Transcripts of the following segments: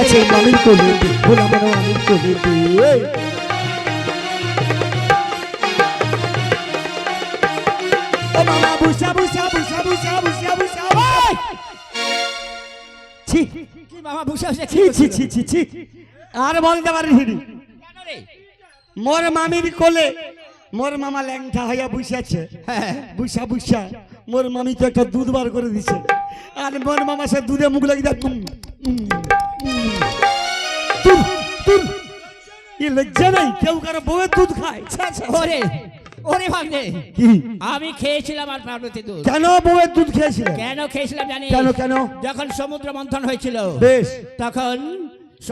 আছে মামির কোলে ভোলা মনে মামির কোলে ও মামা বুসা বুসা বুসা বুসা বুসা বুসা ছি কি মামা বুসা বুসা ছি ছি ছি ছি ছি আর বলতে পারিনি কেন রে? মোর মামির কোলে মোর মামা ল্যাংটা হইয়া বসেছে বুসা বুসা মোর মামি তো একটা দুধ বার করে দিছে আর মোর মামা সে দুধে মুখ লাগিয়ে দেয় লজ্জা নাই কেউ কারো বউয়ের দুধ খায় ওরে ওরে ভাগ্নে কি আমি খেয়েছিলাম আর পার্বতী দুধ। কেন বউয়ের দুধ খেয়েছিলে কেন খেয়েছিলাম জানি? কেন কেন যখন সমুদ্র মন্থন হয়েছিল বেশ তখন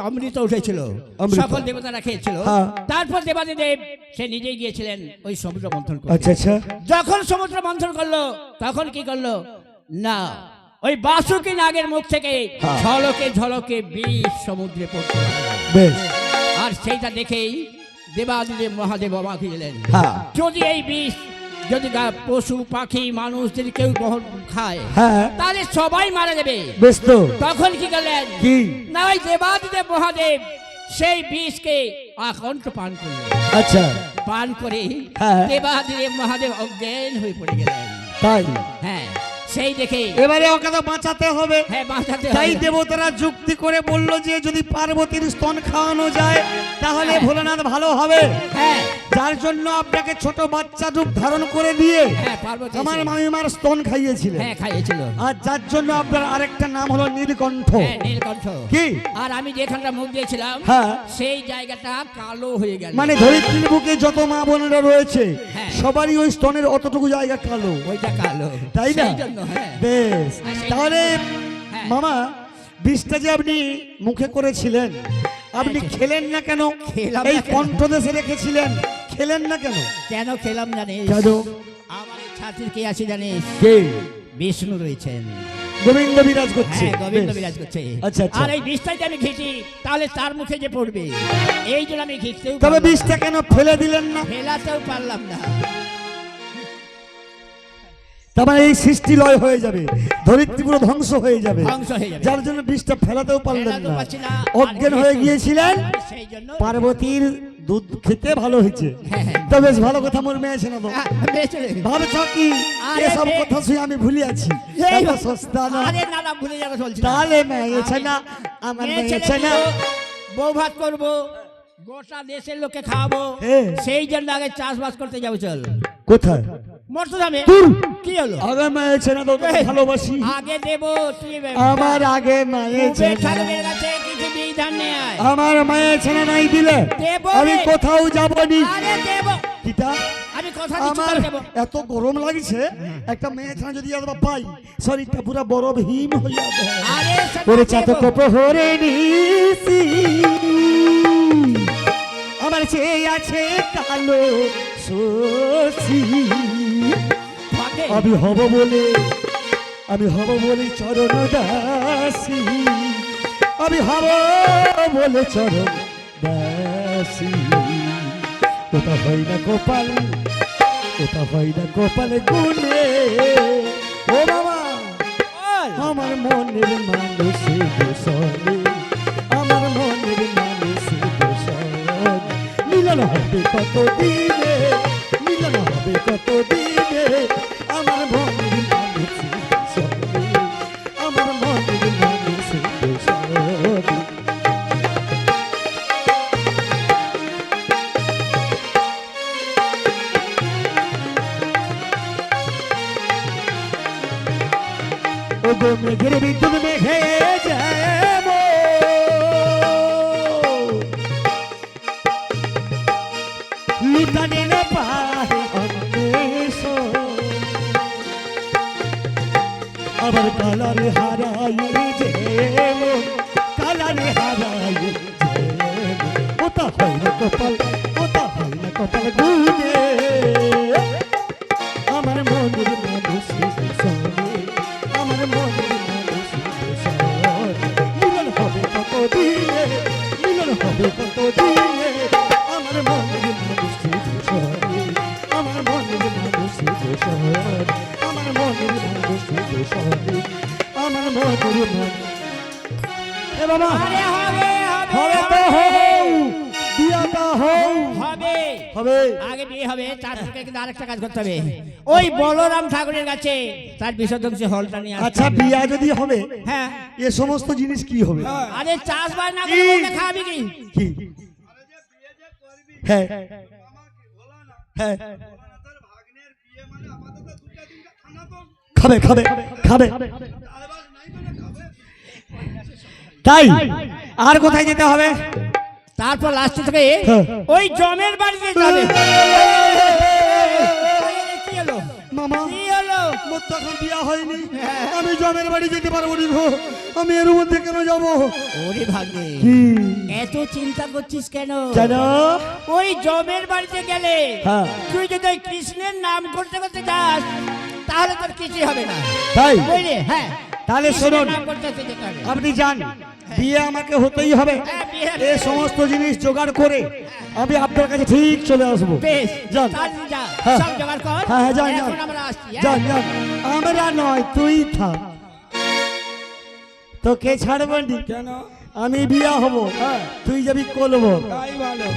অমৃত উঠেছিল, অমৃত। সকল দেবতারা খেয়েছিল। হ্যাঁ। তারপর দেবাদিদেব সে নিজেই গিয়েছিলেন ওই সমুদ্র মন্থন করতে। আচ্ছা আচ্ছা যখন সমুদ্র মন্থন করলো তখন কি করলো না, ওই বাসুকি নাগের মুখ থেকে হ্যাঁ। ঝলকে ঝলকে বিষ সমুদ্রে পড়তো। বেশ আর সেইটা দেখেই দেবাদিদেব মহাদেব অবাক হয়ে গেলেন। হ্যাঁ যদি এই বিষ যদি পশু পাখি মানুষ যদি কেউ গ্রহণ খায় হ্যাঁ তাহলে সবাই মারা যাবে। বেশ তো তখন কি করলেন কি না, ওই দেবাদিদেব মহাদেব সেই বিষকে আকণ্ঠ পান করলেন। আচ্ছা পান করে হ্যাঁ। দেবাদিদেব মহাদেব অজ্ঞান হয়ে পড়ে গেলেন। তাই হ্যাঁ, সেই দেখে এবারে ওকে তো বাঁচাতে হবে হ্যাঁ বাঁচাতে তাই হবে। দেবতারা যুক্তি করে বলল যে যদি পার্বতীর স্তন খাওয়ানো যায় তাহলে হ্যাঁ। ভোলানাথ ভালো হবে হ্যাঁ যার জন্য আপনাকে ছোট বাচ্চা রূপ ধারণ করে দিয়ে হ্যাঁ পার্বতী আমার এসে- মামিমার স্তন খাইয়েছিলেন হ্যাঁ খাইয়েছিল। আর যার জন্য আপনার আরেকটা নাম হলো নীলকণ্ঠ হ্যাঁ নীলকণ্ঠ। কি আর আমি যেখানটা মুখ দিয়েছিলাম হ্যাঁ সেই জায়গাটা কালো হয়ে গেল। মানে ধরিত্রীর বুকে যত মা বোনেরা রয়েছে হ্যাঁ। সবারই ওই স্তনের অতটুকু জায়গা কালো ওইটা কালো, তাই না? সেই জন্য হ্যাঁ। বেশ আর সেই- তাহলে হ্যাঁ। মামা বিষটা যে আপনি মুখে করেছিলেন আপনি হ্যাঁ, খেলেন না কেন? খেলাম এই না কেন? কণ্ঠদেশে রেখেছিলেন খেলেন না কেন? কেন খেলাম জানিস? কেন? আমার এই ছাত্রীর কে আছে জানিস? কে? বিষ্ণু রয়েছেন। গোবিন্দ বিরাজ করছে হ্যাঁ গোবিন্দ বেশ। বিরাজ করছে। আচ্ছা আচ্ছা আর এই বিষটাকে আমি ঘিচি তাহলে তার মুখে যে পড়বে এই জন্য আমি ঘিচতেও তবে পারলাম বিষটা না। কেন ফেলে দিলেন না? ফেলাতেও পারলাম না। তারপরে এই সৃষ্টি লয় হয়ে যাবে ধরিত্রী পুরো ধ্বংস হয়ে যাবে ধ্বংস হয়ে যাবে। যার জন্য বিষটা ফেলাতেও পারলেন ফেলাতেও না পারছি না। অজ্ঞান আর হয়ে ঘিচতেও- গিয়েছিলেন সেই জন্য পার্বতীর দুধ খেতে ভালো হয়েছে হ্যাঁ, হ্যাঁ। তো বেশ ভালো কথা মোর মেয়ে আছে না তো বেঁচে রে। ভাবছ কি আরে এসব বে- কথা শুয়ে আমি ভুলে আছি এই এত সস্তা না আরে না না ভুলে যাবো চলছে না। তাহলে মেয়েছে না আমার মেয়ে ছেলে মেয়েছে না দিব, বউ ভাত করবো, গোটা দেশের লোককে খাওয়াবো, হ্যাঁ। সেই জন্য আগে চাষবাস করতে যাবো। চল কোথায় মরতো যাবে। দূর। কি হলো? আগে মেয়েছে না তো তোকে ভালোবাসি আগে দেবো তুই আমার আগে মেয়েছে না ঠাকুরের কাছে কিছু বিধান নিয়ে আয়। আমার মেয়েছে না নাই দিলে দেবো আমি রে। কোথাও যাবনি আরে দেবো, কিটা আমি কথা দিচ্ছি আমার তোকে দেবো। এত গরম লাগছে একটা মেয়ে ছানা যদি আবার পাই শরীরটা পুরো বরফ হিম হইয়া যায় আরে সেটা ওরে চাতক দেবো। প্রহরে নিশি আমার চেয়ে আছে কালো শশী ভাগে। আমি হব বলে চরণ দাসী আমি হব বলে চরণ দাসী ওটা হয় না কপাল গুনে ও বাবা বল। আমার মনের মানুষে দোষরে আমার মনের মানুষে দোষরে মিলন হবে কত দিনে আমার মনের মানুষে দোষরে আমার মনের মানুষে দোষরে ও গো মেঘের বিদ্যুৎ মেঘে যাব লুটানে না পাহে অন্বেষ আবার কালারে হারাই যে কালারে হারাই যে ওটা হয় না কপাল গুনে আমার মনের মানুষ সঙ্গে আমার মনের মানুষ মিলন হবে কত দিনে আমার মনের মানুষ সঙ্গে আমার মনের মানুষ সঙ্গে আমার মনের মানুষ সঙ্গে আমার মনের মানুষ এ বাবা আরে হবে হবে তো হও, বিয়াটা হও। হবে হবে। আগে বিয়ে হবে, তারপরে কিন্তু আরেকটা কাজ করতে হবে। ওই বলরাম ঠাকুরের কাছে তার বিসর্জনসী হলটা নিয়ে আসতে আচ্ছা হবে। বিয়া যদি হবে, হ্যাঁ, এ সমস্ত জিনিস কি হবে? আরে চাষবাস না করে বউকে খাওয়াবি কি? কি? হ্যাঁ হ্যাঁ, খাবে খাবে খাবে। তাই আর কোথায় যেতে হবে? তারপর লাস্ট থেকে হ্যাঁ। ওই জমের বাড়িতে যাবে। কি হলো মামা, কি হলো? মোর তো এখন বিয়া হয়নি, আমি জমের বাড়ি যেতে পারবো না গো। আমি এর মধ্যে কেন যাবো? ওরে ভাগ্নে, কি? এত চিন্তা করছিস কেন? কেন? ওই জমের বাড়িতে গেলে হ্যাঁ। তুই যদি ওই কৃষ্ণের নাম করতে করতে যাস, তাহলে তোর কিছুই হবে না, তাই? বুঝলি? হ্যাঁ, তাহলে কৃষ্ণের শুনুন, নাম করতে করতে যেতে হবে। আপনি যান, বিয়ে আমাকে হতেই হবে। হ্যাঁ, বিয়ে হবে। এই সমস্ত জিনিস জোগাড় করে আমি আপনার কাছে ঠিক চলে আসবো। বেশ, যান। তাহলে যা, হ্যাঁ। সব জোগাড় কর। হ্যাঁ হ্যাঁ, যান যান এখন আমরা আসছি, হ্যাঁ? যান যান। আমরা নয়, তুই থাক, তোকে ছাড়বো নি। কেন? আমি বিয়া হব, হ্যাঁ। তুই যাবি কলব, তাই ভালো।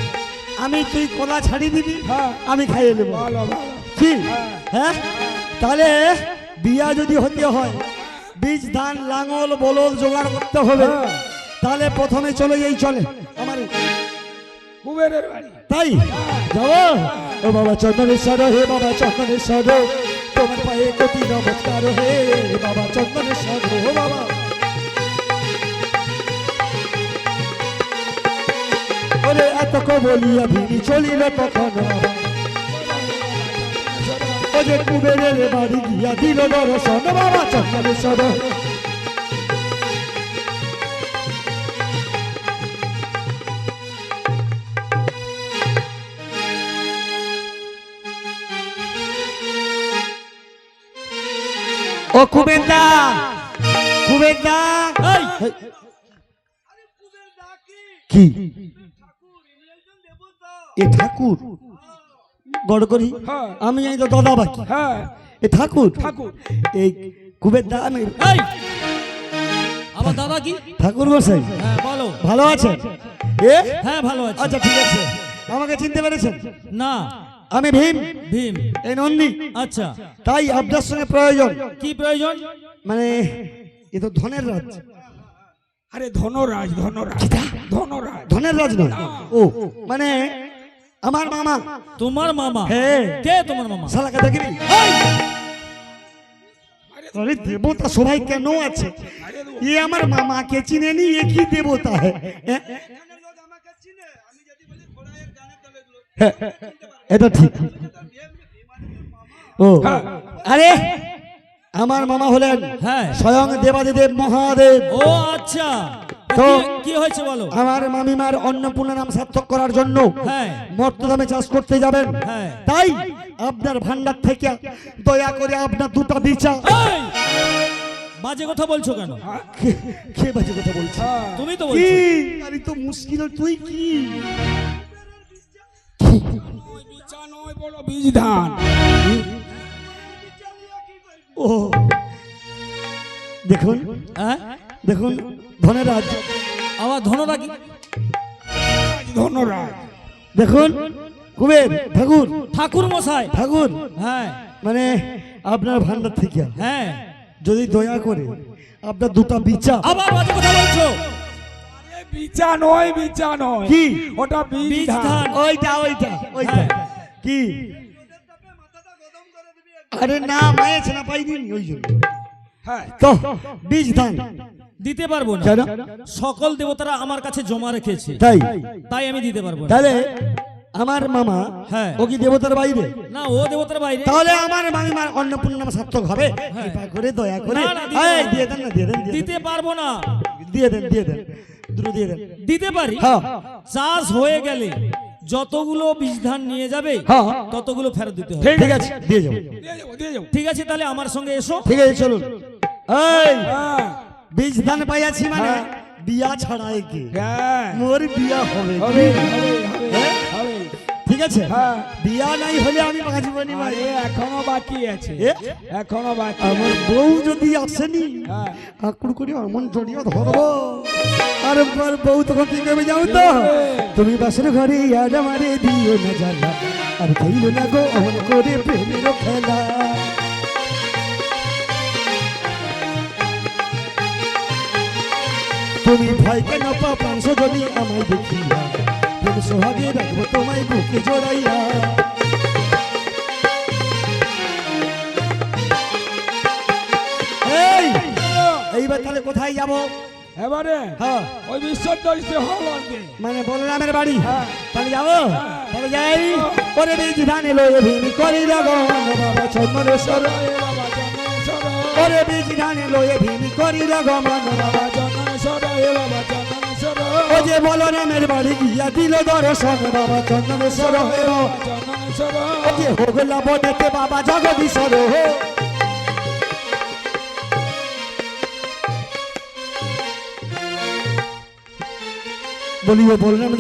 আমি তুই কলা ছাড়ি দিবি, হ্যাঁ। আমি খাইয়ে দেবো। ভালো ভালো। কি? হ্যাঁ, তাহলে বিয়া যদি হতে হয়, বীজ ধান লাঙল বলদ জোগাড় করতে হবে। হ্যাঁ। তাহলে প্রথমে চলে যাই, চলে আমার কুবেরের বাড়ি। তাই যাবো। ও বাবা চন্দনেশ্বর, হে বাবা চন্দনেশ্বর, তোমার পায়ে কোটি নমস্কার, হে বাবা চন্দনেশ্বর, ও বাবা। ওরে এত বলিয়া ভিড়ি চলিল তখন, ও যে কুবেরের বাড়ি গিয়া দিল দর্শন, বাবা চন্দনেশ্বর। ও কুবেরদা, কুবেরদা, কি এ ঠাকুর বড় করি? হ্যাঁ। আমি এই তো দাদা বাকি। হ্যাঁ, এ ঠাকুর, ঠাকুর। এই কুবেরদা আমি এই, আমার দাদা কি? ঠাকুর মশাই, হ্যাঁ, বলো। ভালো আছেন? এ হ্যাঁ, ভালো আছে। আচ্ছা ঠিক আছে, আমাকে চিনতে পেরেছেন? না, আমি ভীম, ভীম। এই নন্দী। আচ্ছা, তাই আপনার সঙ্গে প্রয়োজন। কি প্রয়োজন? মানে এ তো ধনের রাজ। আরে ধনরাজ, ধনরাজ, ধনরাজ। ধনের রাজ নয়, ও মানে আমার মামা। তোমার মামা? হ্যাঁ। কে তোমার মামা? শালাকে দেখিনি? আরে দেবতা সবাই কেন আছে? এ আমার মামাকে চিনেনি, এ কি দেবতা? হ্যাঁ, এটা ঠিক। ও আরে আমার মামা হলেন হ্যাঁ। স্বয়ং দেবাদিদেব মহাদেব। ও আচ্ছা, তো কি হয়েছে বলো? আমার মামিমার অন্নপূর্ণা নাম সার্থক করার জন্য হ্যাঁ। মর্তধামে চাষ করতে যাবেন। হ্যাঁ। তাই আপনার ভান্ডার থেকে দয়া করে আপনার দুটো বিচা। এই, বাজে কথা বলছো কেন? কে বাজে কথা বলছে? তুমি তো কি? বলছো। আরে তো মুশকিল, তুই কি? ওই বিচা নয়, বলো বীজ ধান। ও দেখুন, হ্যাঁ, দেখুন ধনেরাজ, আবার ধনরা কি? ধনরাজ। দেখুন কুবের ঠাকুর, ঠাকুর মশাই। ঠাকুর হ্যাঁ মানে আপনার ভান্ডার থেকে হ্যাঁ, যদি দয়া করে আপনার দুটো বিচা। আবার বাজে কথা বলছো। আরে বিচা নয়, বিচা নয়, কি? ওটা বীজ বীজ ধান। ধান। ওইটা ওইটা ওইটা হ্যাঁ। কি? আরে না মায়েছে না পাইনি ওই জন্য। হ্যাঁ, তো বীজ ধান দিতে পারবো না, কেন? সকল দেবতারা আমার কাছে জমা রেখেছে, তাই তাই আমি দিতে পারবো না। তাহলে আমার মামা হ্যাঁ। ও কি দেবতার বাইরে? না, ও দেবতার বাইরে। তাহলে আমার মামিমার অন্নপূর্ণা নাম সার্থক হবে। কৃপা করে দয়া করে না, না, দিতে এই, পারবো দিয়ে দেন না, দিয়ে দেন, দিয়ে দেন, দিতে পারবো না। দিয়ে দেন, দিয়ে দেন, দ্রুত দিয়ে দেন। দিতে পারি, হ্যাঁ। চাষ হয়ে গেলে যতগুলো বীজ ধান নিয়ে যাবে হ্যাঁ। ততগুলো ফেরত দিতে হবে। ঠিক আছে, দিয়ে যাবো। দিয়ে যাবো, দিয়ে যাবো। ঠিক আছে, তাহলে আমার সঙ্গে এসো। ঠিক আছে চলুন। এই হ্যাঁ, বীজ ধান পাইয়াছি মানে হ্যাঁ। বিয়া ছাড়াই কি হ্যাঁ, মোর বিয়া হবে। হবে, হবে, হবে, হ্যাঁ? হবে। ঠিক আছে, হ্যাঁ। বিয়া নাই হলে আমি বাঁচবো নি ভাই। আরে এখনো বাকি আছে, এ? এখনো বাকি আমার আছে। বউ যদি আসেনি হ্যাঁ। আকুড় করে এমন জড়িয়ে ধরবো আর বউ তখন কি করবে যাও তো তুমি বাসর ঘরে আর আমারে দিও না জ্বালা আর খেইল না গো অমন করে প্রেমের খেলা তুমি ভয় কেন পা প্রাণ যদি আমায় দেখিয়া প্রেম সোহাগে রাখবো তোমায় বুকে জড়াইয়া এইবার তাহলে কোথায় যাব এবারে হ্যাঁ ওই বিশ্বজয়ী হলন্দে মানে বলরামের বাড়ি হ্যাঁ। তাহলে যাবো তাহলে যাই ওরে বীজ ধানে লয়ে ভিনি করি লগন বাবা চন্দনেশ্বর এ বাবা জননেশ্বর ওরে বীজ ধানে লয়ে ভিনি করি লগন বাবা জননেশ্বর এ বাবা জননেশ্বর ও যে বলরামের বাড়ি গিয়া দিল দর্শন বাবা চন্দনেশ্বর জননেশ্বর ও যে হোগলা বনেতে বাবা জগদীশ্বর বলিও বলরাম